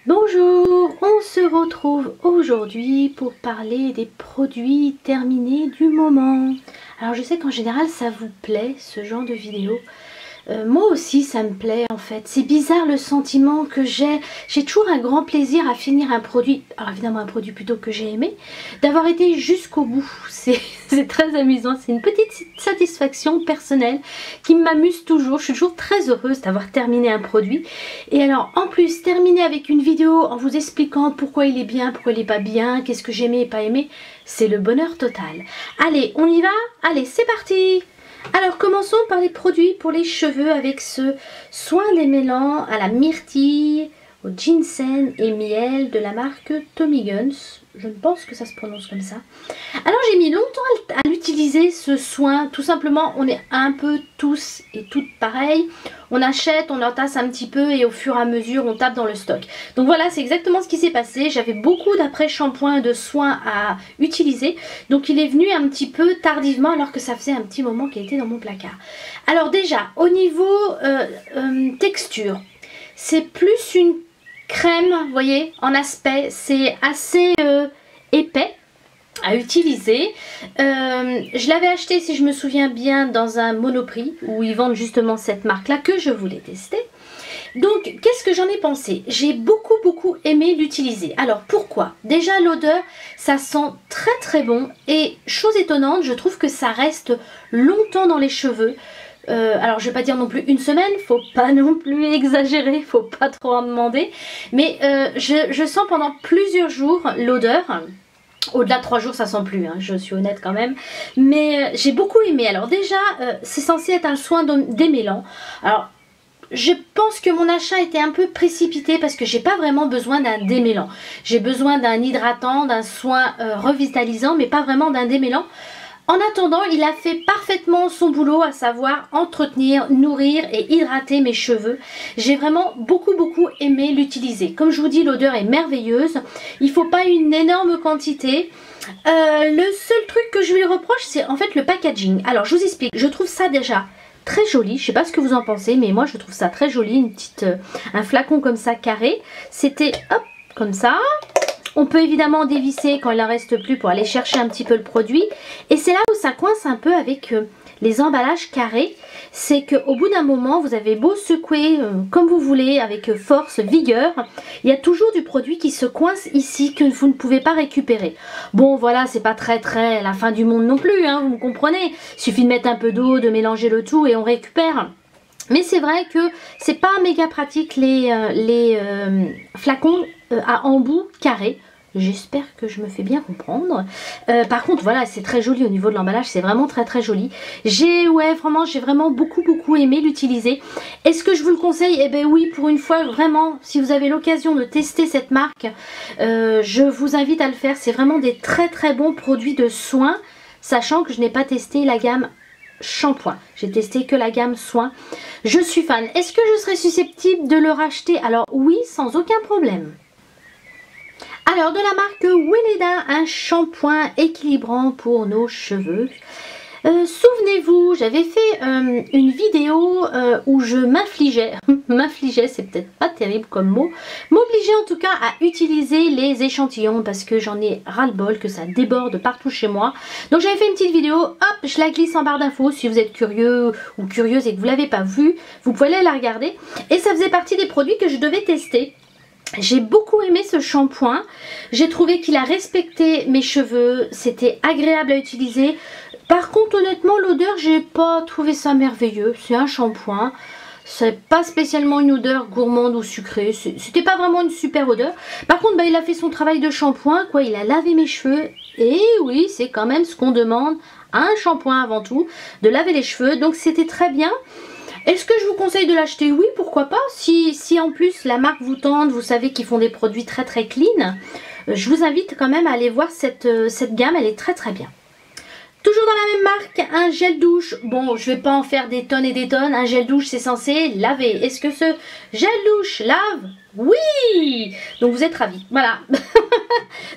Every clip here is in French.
Bonjour, on se retrouve aujourd'hui pour parler des produits terminés du moment. Alors je sais qu'en général ça vous plaît ce genre de vidéo. Moi aussi ça me plaît en fait. C'est bizarre le sentiment que j'ai. J'ai toujours un grand plaisir à finir un produit, alors évidemment un produit plutôt que j'ai aimé, d'avoir été jusqu'au bout. C'est très amusant, c'est une petite satisfaction personnelle qui m'amuse toujours. Je suis toujours très heureuse d'avoir terminé un produit. Et alors en plus terminer avec une vidéo en vous expliquant pourquoi il est bien, pourquoi il n'est pas bien, qu'est-ce que j'aimais et pas aimé, c'est le bonheur total. Allez, on y va? Allez, c'est parti! Alors commençons par les produits pour les cheveux avec ce soin démêlant à la myrtille, au ginseng et miel de la marque Tommy Guns. Je pense que ça se prononce comme ça. Alors j'ai mis longtemps à l'utiliser ce soin. Tout simplement on est un peu tous et toutes pareils. On achète, on entasse un petit peu et au fur et à mesure on tape dans le stock. Donc voilà, c'est exactement ce qui s'est passé. J'avais beaucoup d'après-shampoing de soins à utiliser. Donc il est venu un petit peu tardivement alors que ça faisait un petit moment qu'il était dans mon placard. Alors déjà au niveau texture, c'est plus une crème, vous voyez, en aspect, c'est assez épais à utiliser. Je l'avais acheté, si je me souviens bien, dans un Monoprix où ils vendent justement cette marque là que je voulais tester. Donc qu'est-ce que j'en ai pensé? J'ai beaucoup aimé l'utiliser. Alors pourquoi? Déjà l'odeur, ça sent très bon et chose étonnante, je trouve que ça reste longtemps dans les cheveux. Alors je vais pas dire non plus une semaine, faut pas non plus exagérer, faut pas trop en demander, mais je sens pendant plusieurs jours l'odeur. Au-delà de 3 jours ça sent plus, hein, je suis honnête quand même, mais j'ai beaucoup aimé. Alors déjà c'est censé être un soin démêlant. Alors je pense que mon achat était un peu précipité parce que j'ai pas vraiment besoin d'un démêlant. J'ai besoin d'un hydratant, d'un soin revitalisant, mais pas vraiment d'un démêlant. En attendant, il a fait parfaitement son boulot, à savoir entretenir, nourrir et hydrater mes cheveux. J'ai vraiment beaucoup aimé l'utiliser. Comme je vous dis, l'odeur est merveilleuse. Il ne faut pas une énorme quantité. Le seul truc que je lui reproche, c'est en fait le packaging. Alors, je vous explique. Je trouve ça déjà très joli. Je ne sais pas ce que vous en pensez, mais moi, je trouve ça très joli. Un flacon comme ça, carré. C'était, hop, comme ça. On peut évidemment dévisser quand il n'en reste plus pour aller chercher un petit peu le produit. Et c'est là où ça coince un peu avec les emballages carrés. C'est qu'au bout d'un moment, vous avez beau secouer comme vous voulez, avec force, vigueur, il y a toujours du produit qui se coince ici que vous ne pouvez pas récupérer. Bon voilà, c'est pas très la fin du monde non plus, hein, vous me comprenez. Il suffit de mettre un peu d'eau, de mélanger le tout et on récupère. Mais c'est vrai que c'est pas méga pratique les flacons à embout carré. J'espère que je me fais bien comprendre. Par contre, voilà, c'est très joli au niveau de l'emballage. C'est vraiment très joli. J'ai vraiment beaucoup aimé l'utiliser. Est-ce que je vous le conseille? Eh bien oui, pour une fois, vraiment, si vous avez l'occasion de tester cette marque, je vous invite à le faire. C'est vraiment des très bons produits de soins, sachant que je n'ai pas testé la gamme shampoing. J'ai testé que la gamme soins. Je suis fan. Est-ce que je serais susceptible de le racheter? Alors oui, sans aucun problème. Alors de la marque Weleda, un shampoing équilibrant pour nos cheveux. Souvenez-vous, j'avais fait une vidéo où je m'infligeais, c'est peut-être pas terrible comme mot, m'obligeais en tout cas à utiliser les échantillons parce que j'en ai ras-le-bol, que ça déborde partout chez moi. Donc j'avais fait une petite vidéo, hop, je la glisse en barre d'infos. Si vous êtes curieux ou curieuse et que vous ne l'avez pas vue, vous pouvez aller la regarder. Et ça faisait partie des produits que je devais tester. J'ai beaucoup aimé ce shampoing, j'ai trouvé qu'il a respecté mes cheveux, c'était agréable à utiliser. Par contre honnêtement l'odeur, j'ai pas trouvé ça merveilleux, c'est un shampoing. C'est pas spécialement une odeur gourmande ou sucrée, c'était pas vraiment une super odeur. Par contre il a fait son travail de shampoing, quoi, il a lavé mes cheveux. Et oui, c'est quand même ce qu'on demande à un shampoing avant tout, de laver les cheveux, donc c'était très bien. Est-ce que je vous conseille de l'acheter? Oui, pourquoi pas. Si en plus la marque vous tente, vous savez qu'ils font des produits très clean, je vous invite quand même à aller voir cette gamme, elle est très bien. Toujours dans la même marque, un gel douche. Bon, je vais pas en faire des tonnes et des tonnes. Un gel douche, c'est censé laver. Est-ce que ce gel douche lave? Oui, donc vous êtes ravis, voilà.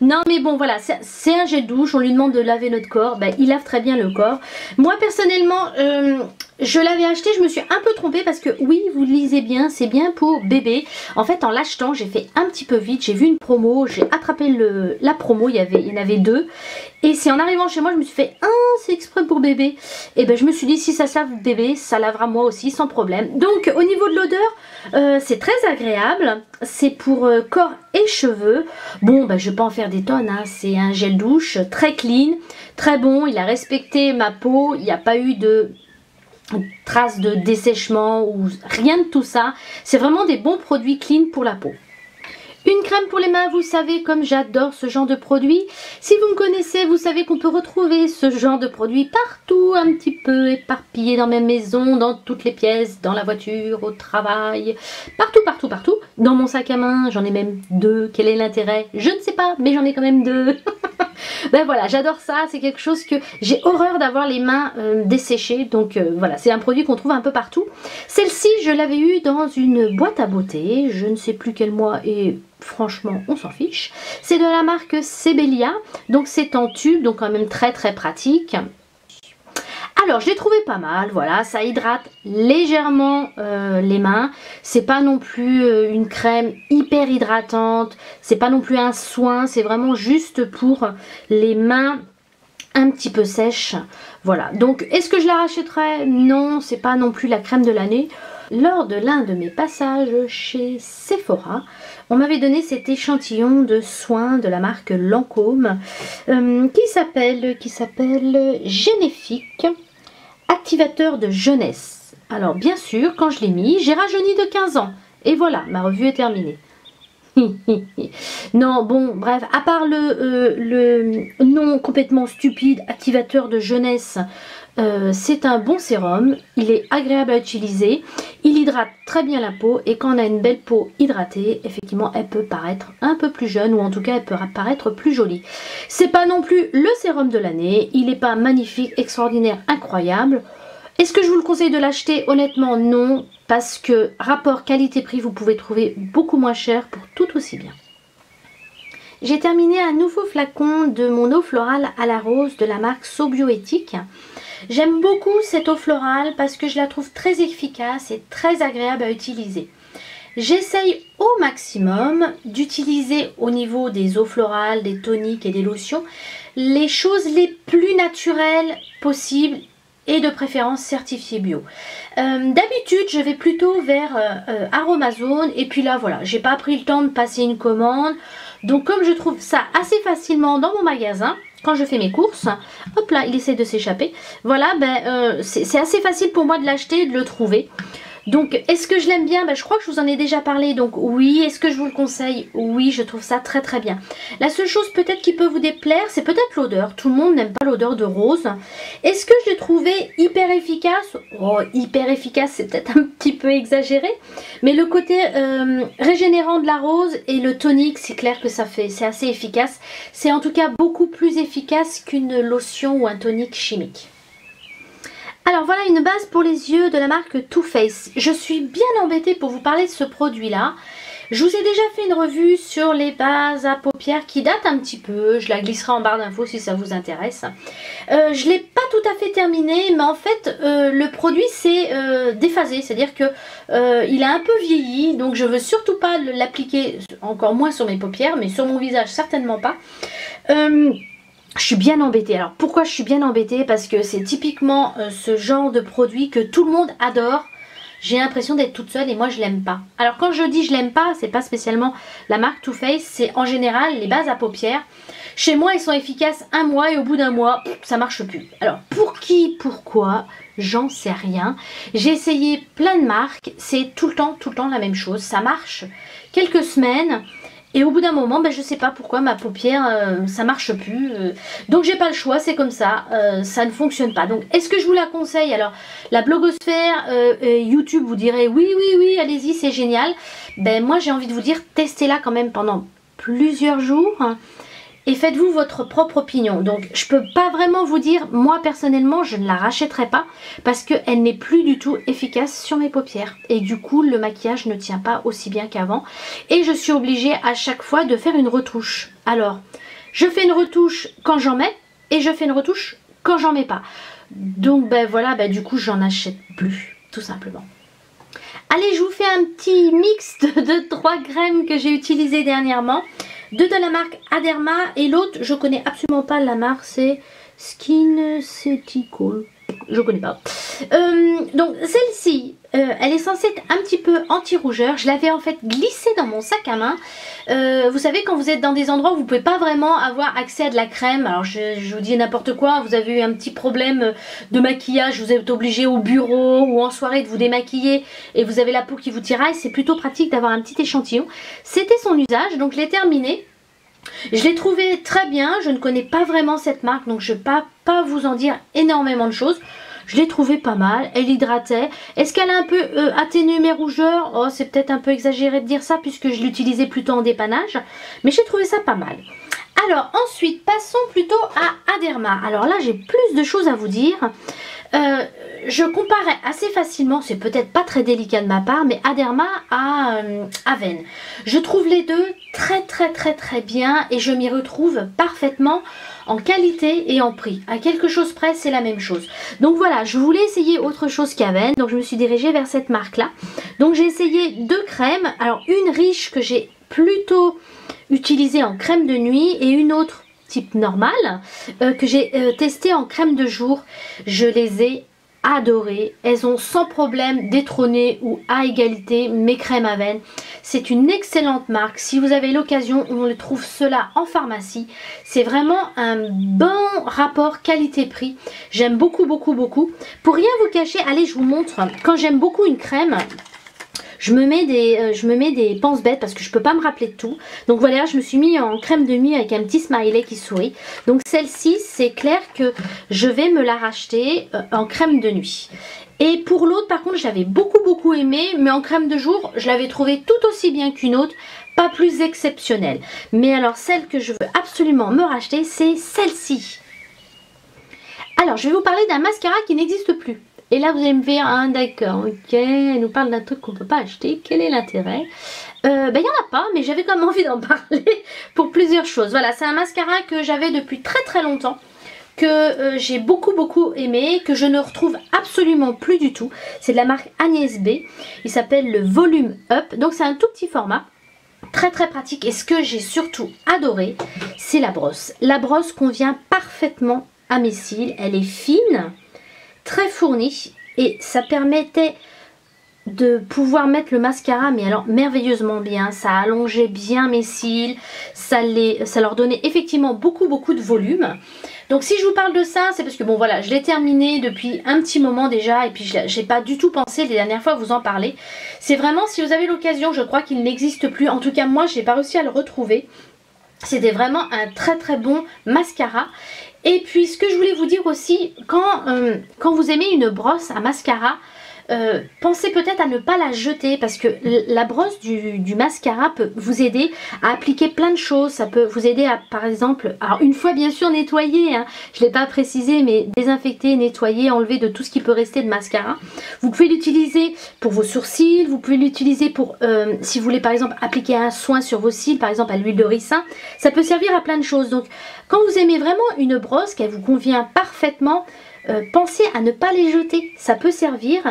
Non mais bon voilà, c'est un gel douche, on lui demande de laver notre corps, ben, il lave très bien le corps. Moi personnellement, je l'avais acheté, je me suis un peu trompée parce que oui, vous le lisez bien, c'est bien pour bébé. En fait en l'achetant, j'ai fait un petit peu vite, j'ai vu une promo, j'ai attrapé la promo, il y en avait deux. Et c'est en arrivant chez moi, je me suis fait, ah c'est exprès pour bébé. Et ben je me suis dit, si ça se lave bébé, ça lavera moi aussi sans problème. Donc au niveau de l'odeur, c'est très agréable, c'est pour corps et cheveux. Bon ben je vais pas en faire des tonnes, hein. C'est un gel douche très clean, très bon, il a respecté ma peau, il n'y a pas eu de traces de dessèchement ou rien de tout ça. C'est vraiment des bons produits clean pour la peau. Une crème pour les mains, vous savez comme j'adore ce genre de produit. Si vous me connaissez, vous savez qu'on peut retrouver ce genre de produit partout, un petit peu éparpillé dans ma maison, dans toutes les pièces, dans la voiture, au travail, partout, partout, partout. Dans mon sac à main, j'en ai même deux. Quel est l'intérêt? Je ne sais pas, mais j'en ai quand même deux. Ben voilà, j'adore ça, c'est quelque chose que j'ai horreur d'avoir les mains desséchées, donc voilà, c'est un produit qu'on trouve un peu partout. Celle-ci, je l'avais eu dans une boîte à beauté, je ne sais plus quel mois et franchement, on s'en fiche. C'est de la marque Sebelia, donc c'est en tube, donc quand même très très pratique. Alors je l'ai trouvé pas mal, voilà, ça hydrate légèrement les mains. C'est pas non plus une crème hyper hydratante, c'est pas non plus un soin, c'est vraiment juste pour les mains un petit peu sèches. Voilà, donc est-ce que je la rachèterais? Non, c'est pas non plus la crème de l'année. Lors de l'un de mes passages chez Sephora, on m'avait donné cet échantillon de soins de la marque Lancôme qui s'appelle Généfique. Activateur de jeunesse. Alors bien sûr, quand je l'ai mis, j'ai rajeuni de 15 ans. Et voilà, ma revue est terminée. Non, bon, bref, à part le nom complètement stupide, activateur de jeunesse, c'est un bon sérum, il est agréable à utiliser, il hydrate très bien la peau et quand on a une belle peau hydratée, effectivement, elle peut paraître un peu plus jeune ou en tout cas, elle peut paraître plus jolie. C'est pas non plus le sérum de l'année, il n'est pas magnifique, extraordinaire, incroyable. Est-ce que je vous le conseille de l'acheter? Honnêtement, non, parce que rapport qualité-prix, vous pouvez trouver beaucoup moins cher pour tout aussi bien. J'ai terminé un nouveau flacon de mon eau florale à la rose de la marque So Bioéthique. J'aime beaucoup cette eau florale parce que je la trouve très efficace et très agréable à utiliser. J'essaye au maximum d'utiliser au niveau des eaux florales, des toniques et des lotions, les choses les plus naturelles possibles et de préférence certifié bio. D'habitude je vais plutôt vers Aromazone et puis là voilà, j'ai pas pris le temps de passer une commande, donc comme je trouve ça assez facilement dans mon magasin quand je fais mes courses, hop là il essaie de s'échapper, voilà, ben c'est assez facile pour moi de l'acheter et de le trouver. Donc est-ce que je l'aime bien? Ben, je crois que je vous en ai déjà parlé, donc oui. Est-ce que je vous le conseille? Oui, je trouve ça très très bien. La seule chose peut-être qui peut vous déplaire, c'est peut-être l'odeur. Tout le monde n'aime pas l'odeur de rose. Est-ce que je l'ai trouvé hyper efficace? Oh, hyper efficace, c'est peut-être un petit peu exagéré. Mais le côté régénérant de la rose et le tonique, c'est clair que c'est assez efficace. C'est en tout cas beaucoup plus efficace qu'une lotion ou un tonique chimique. Alors voilà une base pour les yeux de la marque Too Faced. Je suis bien embêtée pour vous parler de ce produit là. Je vous ai déjà fait une revue sur les bases à paupières qui date un petit peu. Je la glisserai en barre d'infos si ça vous intéresse. Je ne l'ai pas tout à fait terminé, mais en fait le produit s'est déphasé. C'est-à-dire que il a un peu vieilli, donc je ne veux surtout pas l'appliquer, encore moins sur mes paupières, mais sur mon visage certainement pas. Je suis bien embêtée. Alors pourquoi je suis bien embêtée? Parce que c'est typiquement ce genre de produit que tout le monde adore. J'ai l'impression d'être toute seule et moi je l'aime pas. Alors quand je dis je l'aime pas, c'est pas spécialement la marque Too Faced, c'est en général les bases à paupières. Chez moi ils sont efficaces un mois et au bout d'un mois ça marche plus. Alors pour qui, pourquoi, j'en sais rien. J'ai essayé plein de marques, c'est tout le temps la même chose. Ça marche quelques semaines. Et au bout d'un moment, ben, je sais pas pourquoi ma paupière, ça marche plus. Donc j'ai pas le choix, c'est comme ça. Ça ne fonctionne pas. Donc est-ce que je vous la conseille? Alors la blogosphère, YouTube vous direz oui, allez-y, c'est génial. Ben moi j'ai envie de vous dire, testez-la quand même pendant plusieurs jours. et faites-vous votre propre opinion. Donc je peux pas vraiment vous dire, moi personnellement je ne la rachèterai pas parce qu'elle n'est plus du tout efficace sur mes paupières et du coup le maquillage ne tient pas aussi bien qu'avant et je suis obligée à chaque fois de faire une retouche. Alors je fais une retouche quand j'en mets et je fais une retouche quand j'en mets pas. Donc ben voilà, ben, du coup j'en achète plus tout simplement. Allez, je vous fais un petit mix de 3 crèmes que j'ai utilisées dernièrement. Deux de la marque Aderma et l'autre, je connais absolument pas la marque, c'est SkinCeuticals. Je connais pas. Donc celle-ci, elle est censée être un petit peu anti-rougeur. Je l'avais en fait glissée dans mon sac à main. Vous savez, quand vous êtes dans des endroits où vous ne pouvez pas vraiment avoir accès à de la crème, alors je vous dis n'importe quoi, vous avez eu un petit problème de maquillage, vous êtes obligé au bureau ou en soirée de vous démaquiller et vous avez la peau qui vous tiraille, c'est plutôt pratique d'avoir un petit échantillon. C'était son usage, donc je l'ai terminé. Je l'ai trouvé très bien, je ne connais pas vraiment cette marque, donc je ne vais pas vous en dire énormément de choses. Je l'ai trouvé pas mal, elle hydratait. Est-ce qu'elle a un peu atténué mes rougeurs? Oh, c'est peut-être un peu exagéré de dire ça puisque je l'utilisais plutôt en dépannage. Mais j'ai trouvé ça pas mal. Alors ensuite, passons plutôt à Aderma. Alors là, j'ai plus de choses à vous dire. Je comparais assez facilement, c'est peut-être pas très délicat de ma part, mais Aderma à Avène. Je trouve les deux très bien et je m'y retrouve parfaitement en qualité et en prix. À quelque chose près, c'est la même chose. Donc voilà, je voulais essayer autre chose qu'Avène, donc je me suis dirigée vers cette marque-là. Donc j'ai essayé 2 crèmes, alors une riche que j'ai plutôt utilisée en crème de nuit et une autre type normale que j'ai testé en crème de jour. Je les ai adorées, elles ont sans problème détrôné ou à égalité mes crèmes Avène. C'est une excellente marque, si vous avez l'occasion, on le trouve cela en pharmacie. C'est vraiment un bon rapport qualité-prix, j'aime beaucoup. Pour rien vous cacher, allez je vous montre, quand j'aime beaucoup une crème, je me mets des pense-bêtes parce que je peux pas me rappeler de tout. Donc voilà, je me suis mis en crème de nuit avec un petit smiley qui sourit. Donc celle-ci, c'est clair que je vais me la racheter en crème de nuit. Et pour l'autre, par contre, j'avais beaucoup aimé, mais en crème de jour, je l'avais trouvée tout aussi bien qu'une autre, pas plus exceptionnelle. Mais alors, celle que je veux absolument me racheter, c'est celle-ci. Alors, je vais vous parler d'un mascara qui n'existe plus. Et là, vous allez me faire, ah, d'accord, ok, elle nous parle d'un truc qu'on ne peut pas acheter, quel est l'intérêt? Il n'y en a pas, mais j'avais quand même envie d'en parler pour plusieurs choses. Voilà, c'est un mascara que j'avais depuis très longtemps, que j'ai beaucoup aimé, que je ne retrouve absolument plus du tout. C'est de la marque Agnès B, il s'appelle le Volume Up, donc c'est un tout petit format. Très pratique, et ce que j'ai surtout adoré, c'est la brosse. La brosse convient parfaitement à mes cils, elle est fine, très fournie et ça permettait de pouvoir mettre le mascara mais alors merveilleusement bien, ça allongeait bien mes cils, ça leur donnait effectivement beaucoup de volume. Donc si je vous parle de ça, c'est parce que bon voilà, je l'ai terminé depuis un petit moment déjà et puis j'ai pas du tout pensé les dernières fois vous en parler. C'est vraiment, si vous avez l'occasion, je crois qu'il n'existe plus, en tout cas moi j'ai pas réussi à le retrouver. C'était vraiment un très bon mascara. Et puis ce que je voulais vous dire aussi, quand vous aimez une brosse à mascara, pensez peut-être à ne pas la jeter parce que la brosse du mascara peut vous aider à appliquer plein de choses. Ça peut vous aider à, par exemple, alors une fois bien sûr nettoyer, hein, je ne l'ai pas précisé, mais désinfecter, nettoyer, enlever de tout ce qui peut rester de mascara. Vous pouvez l'utiliser pour vos sourcils, vous pouvez l'utiliser pour, si vous voulez par exemple appliquer un soin sur vos cils, par exemple à l'huile de ricin, ça peut servir à plein de choses. Donc quand vous aimez vraiment une brosse, qu'elle vous convient parfaitement, pensez à ne pas les jeter, ça peut servir,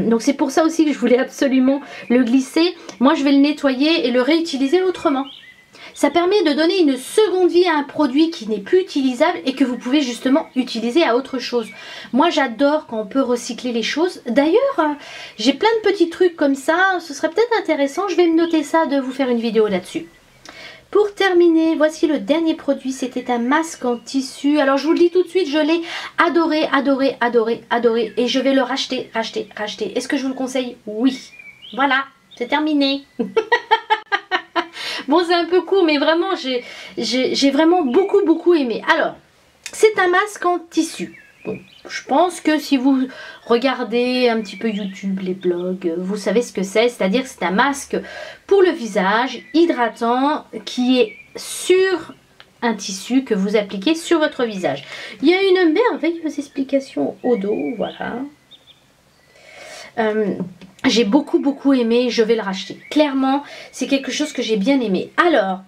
donc c'est pour ça aussi que je voulais absolument le glisser. Moi je vais le nettoyer et le réutiliser autrement. Ça permet de donner une seconde vie à un produit qui n'est plus utilisable et que vous pouvez justement utiliser à autre chose. Moi j'adore quand on peut recycler les choses. D'ailleurs j'ai plein de petits trucs comme ça, ce serait peut-être intéressant, je vais me noter ça de vous faire une vidéo là-dessus. Pour terminer, voici le dernier produit, c'était un masque en tissu. Alors je vous le dis tout de suite, je l'ai adoré et je vais le racheter. Est-ce que je vous le conseille? Oui. Voilà, c'est terminé. Bon, c'est un peu court, mais vraiment, j'ai vraiment beaucoup aimé. Alors, c'est un masque en tissu. Bon, je pense que si vous regardez un petit peu YouTube, les blogs, vous savez ce que c'est-à-dire que c'est un masque pour le visage, hydratant, qui est sur un tissu que vous appliquez sur votre visage. Il y a une merveilleuse explication au dos, voilà. J'ai beaucoup aimé, je vais le racheter. Clairement, c'est quelque chose que j'ai bien aimé. Alors,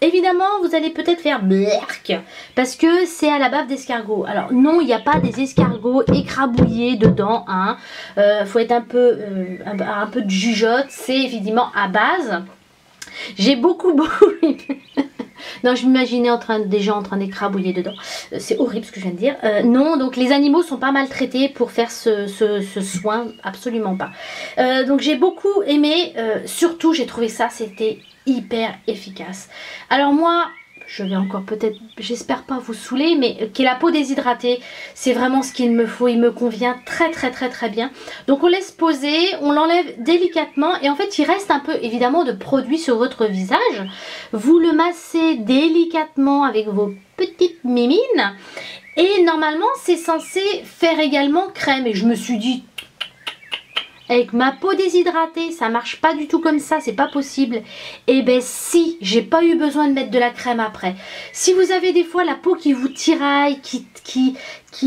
évidemment, vous allez peut-être faire berk parce que c'est à la bave d'escargot. Alors non, il n'y a pas des escargots écrabouillés dedans. Hein. Faut être un peu de jugeote. C'est évidemment à base. J'ai beaucoup aimé. Non, je m'imaginais déjà en train d'écrabouiller dedans. C'est horrible ce que je viens de dire. Non, donc les animaux sont pas maltraités pour faire ce soin. Absolument pas. Donc j'ai beaucoup aimé. Surtout, j'ai trouvé ça, c'était hyper efficace. Alors moi, je vais encore peut-être, j'espère pas vous saouler, mais qui est la peau déshydratée, c'est vraiment ce qu'il me faut. Il me convient très bien. Donc on laisse poser, on l'enlève délicatement et en fait il reste un peu évidemment de produit sur votre visage. Vous le massez délicatement avec vos petites mimines et normalement c'est censé faire également crème. Et je me suis dit, avec ma peau déshydratée, ça marche pas du tout comme ça, c'est pas possible. Et ben si, j'ai pas eu besoin de mettre de la crème après. Si vous avez des fois la peau qui vous tiraille, qui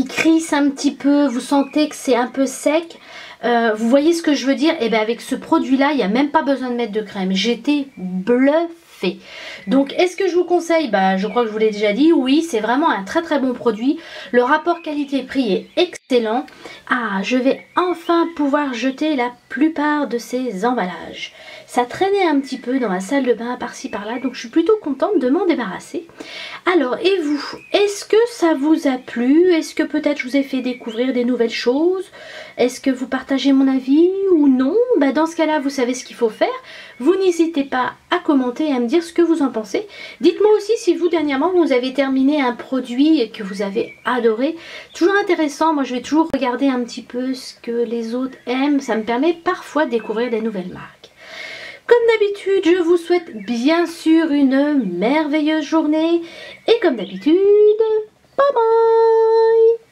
crisse un petit peu, vous sentez que c'est un peu sec, vous voyez ce que je veux dire? Et ben avec ce produit-là, il n'y a même pas besoin de mettre de crème. J'étais bluffée. Donc est-ce que je vous conseille? Bah je crois que je vous l'ai déjà dit, oui, c'est vraiment un très bon produit. Le rapport qualité-prix est excellent. Ah, je vais enfin pouvoir jeter la plupart de ces emballages. Ça traînait un petit peu dans ma salle de bain par-ci par-là, donc je suis plutôt contente de m'en débarrasser. Alors, et vous? Est-ce que ça vous a plu? Est-ce que peut-être je vous ai fait découvrir des nouvelles choses? Est-ce que vous partagez mon avis ou non? Bah, dans ce cas-là, vous savez ce qu'il faut faire. Vous n'hésitez pas à commenter et à me dire ce que vous en pensez. Dites-moi aussi si vous, dernièrement, vous avez terminé un produit que vous avez adoré. Toujours intéressant, moi je vais toujours regarder un petit peu ce que les autres aiment. Ça me permet parfois de découvrir des nouvelles marques. Comme d'habitude, je vous souhaite bien sûr une merveilleuse journée. Et comme d'habitude, bye bye!